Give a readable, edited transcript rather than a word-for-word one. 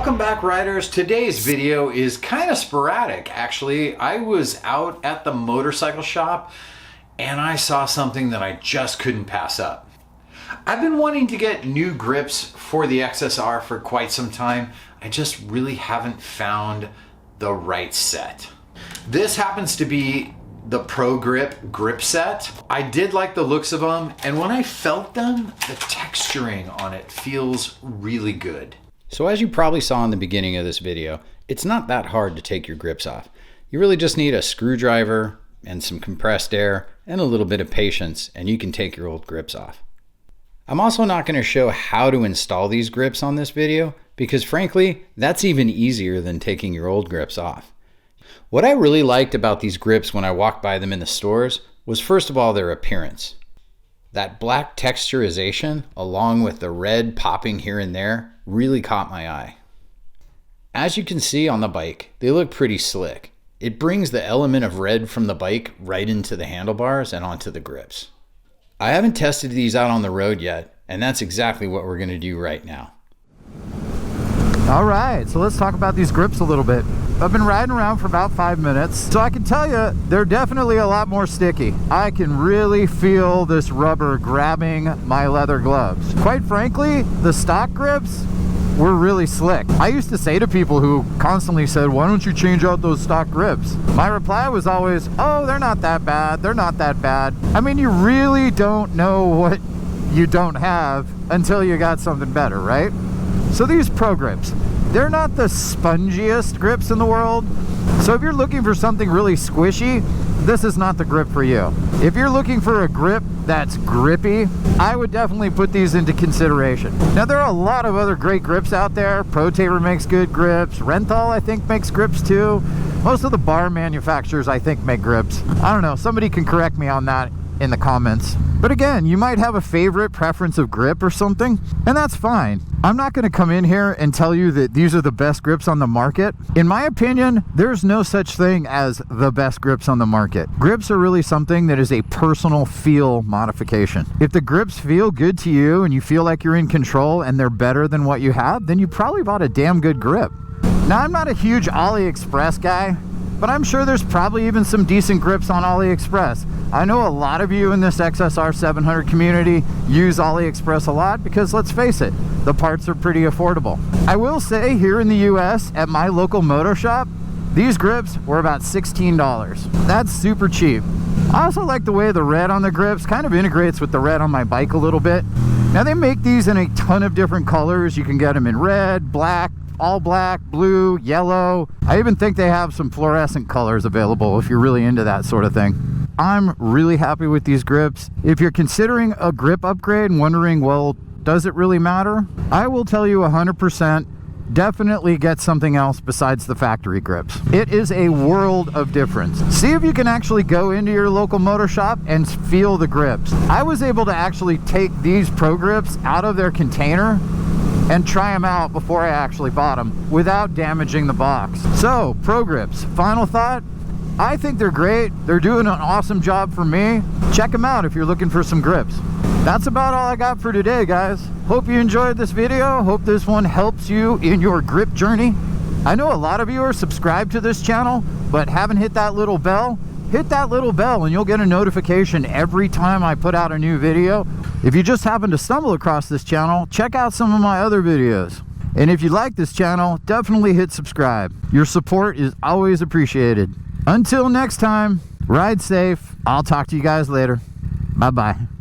Welcome back, riders. Today's video is kind of sporadic, actually. I was out at the motorcycle shop and I saw something that I just couldn't pass up. I've been wanting to get new grips for the XSR for quite some time. I just really haven't found the right set. This happens to be the Pro Grip grip set. I did like the looks of them, and when I felt them, the texturing on it feels really good. So as you probably saw in the beginning of this video, it's not that hard to take your grips off. You really just need a screwdriver and some compressed air and a little bit of patience, and you can take your old grips off. I'm also not going to show how to install these grips on this video because frankly, that's even easier than taking your old grips off. What I really liked about these grips when I walked by them in the stores was, first of all, their appearance. That black texturization along with the red popping here and there really caught my eye. As you can see on the bike, they look pretty slick. It brings the element of red from the bike right into the handlebars and onto the grips. I haven't tested these out on the road yet, and that's exactly what we're going to do right now. All right, so let's talk about these grips a little bit. I've been riding around for about 5 minutes, so I can tell you they're definitely a lot more sticky. I can really feel this rubber grabbing my leather gloves. Quite frankly, the stock grips were really slick. I used to say to people who constantly said, why don't you change out those stock grips? My reply was always, oh, they're not that bad. They're not that bad. I mean, you really don't know what you don't have until you got something better, right? So these Pro Grips, they're not the spongiest grips in the world. So if you're looking for something really squishy, this is not the grip for you. If you're looking for a grip that's grippy, I would definitely put these into consideration. Now, there are a lot of other great grips out there. Pro Taper makes good grips. Renthal, I think, makes grips too. Most of the bar manufacturers, I think, make grips. I don't know, somebody can correct me on that in the comments. But again, you might have a favorite preference of grip or something, and that's fine. I'm not going to come in here and tell you that these are the best grips on the market. In my opinion, there's no such thing as the best grips on the market. Grips are really something that is a personal feel modification. If the grips feel good to you and you feel like you're in control and they're better than what you have, then you probably bought a damn good grip. Now, I'm not a huge AliExpress guy, but I'm sure there's probably even some decent grips on AliExpress. I know a lot of you in this XSR700 community use AliExpress a lot because, let's face it, the parts are pretty affordable. I will say, here in the US at my local moto shop, these grips were about $16. That's super cheap. I also like the way the red on the grips kind of integrates with the red on my bike a little bit. Now, they make these in a ton of different colors. You can get them in red, black, all black, blue, yellow. I even think they have some fluorescent colors available if you're really into that sort of thing. I'm really happy with these grips. If you're considering a grip upgrade and wondering, well, does it really matter? I will tell you 100%, definitely get something else besides the factory grips. It is a world of difference. See if you can actually go into your local motor shop and feel the grips. I was able to actually take these Pro Grips out of their container and try them out before I actually bought them without damaging the box. So, Pro Grips, final thought, I think they're great. They're doing an awesome job for me. Check them out if you're looking for some grips. That's about all I got for today, guys. Hope you enjoyed this video. Hope this one helps you in your grip journey. I know a lot of you are subscribed to this channel, but haven't hit that little bell. Hit that little bell and you'll get a notification every time I put out a new video. If you just happen to stumble across this channel, check out some of my other videos. And if you like this channel, definitely hit subscribe. Your support is always appreciated. Until next time, ride safe. I'll talk to you guys later. Bye-bye.